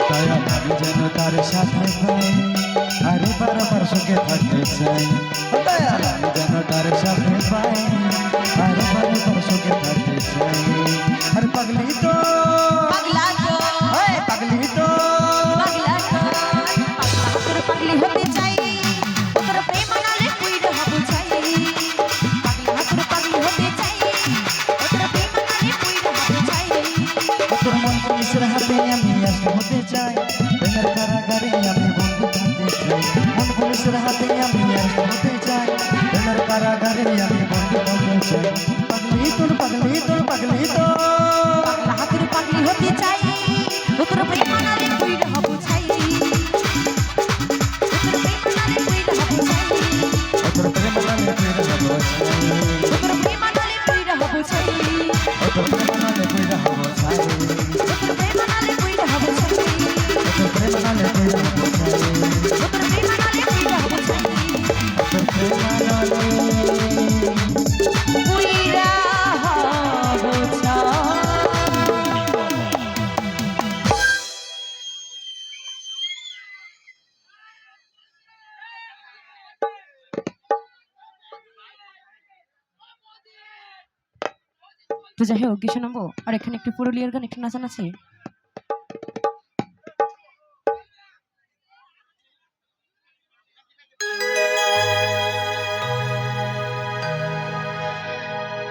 দয়াল আমি যেন তার সাথে পাই, আরে বারবার সুখে থাকতে চাই। দয়াল আমি যেন তার সাথে পাই, আরে বারবার সুখে থাকতে চাই। আর পাগলি তো পাগলা তো পাগলি তো পাগলা তো তোর পাগলি হতে চাই, তোর প্রেম নালে পুইরা হব চাই। পাগলা তোর পাগলি হতে চাই, তোর প্রেম নালে পুইরা হব চাই। তোর মন পুলিশের হাতে আমি আষ্ট হতে চাই, প্রেমের কারাগারে আমি বন্ধু থাকতে চাই। মন পুলিশের হাতে আমি আষ্ট হতে চাই, প্রেমের কারাগারে আমি বন্ধু থাকতে চাই। পাগলি তোর পাগলি তোর পাগলি তো পাগলা তোর পাগলি হতে চাই, তোর প্রেম নালে পুইরা হব চাই। তোর প্রেম নালে পুইরা হব চাই, তোর প্রেম নালে ফিরে যাব চাই, তোর প্রেম নালে পুইরা হব চাই। তোর প্রেম নালে ফিরে যাব চাই, তোর প্রেম নালে পুইরা হব চাই। তোর প্রেম নালে ফিরে যাব চাই, তোর প্রেম নালে পুইরা হব চাই। তোর প্রেম নালে পুইরা হব চাই। তো যাই হোক গিয়ে শোনাবো আর এখানে একটু পুরুলিয়ার গান একটু নাচানাচি।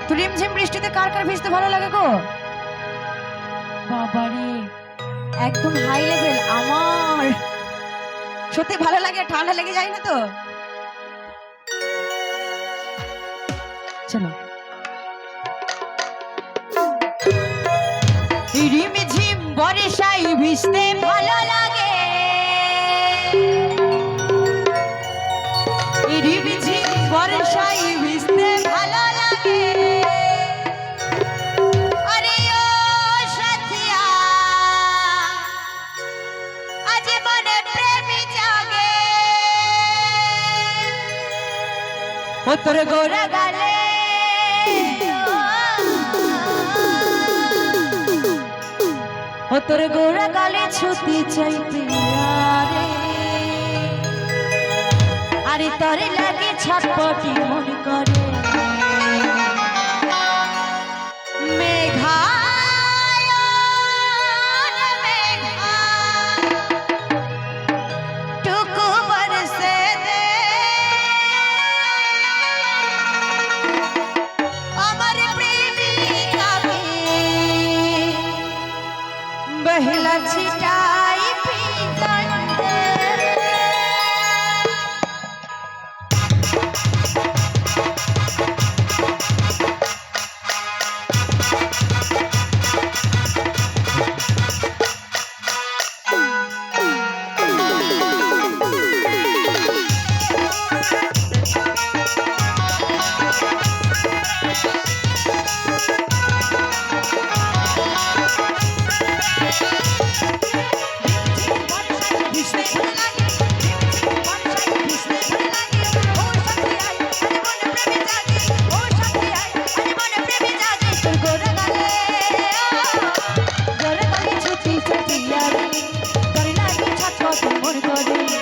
তো রিমঝিম বৃষ্টিতে কার কার ভিজতে ভালো লাগে গো? বাবারে একদম হাই লেভেল। আমার সত্যি ভালো লাগে, ঠান্ডা লেগে যায় না তো? চলো। রিমঝিম বর্ষায় ভিজতে ভালো লাগে, রিমঝিম বর্ষায় ভিজতে ভালো লাগে। আরে ও সাথিয়া আজ মনে প্রেমী জাগে, ও তোর গোরা গালে ও তোর গোরা গালে ছুটি চাইতে আরে, আরে তোর লাগে ছটপটি মন করে। টুকু বরসে দে আমার প্রেমিকাকে, বহলা ছিটাই পিতন দে। করে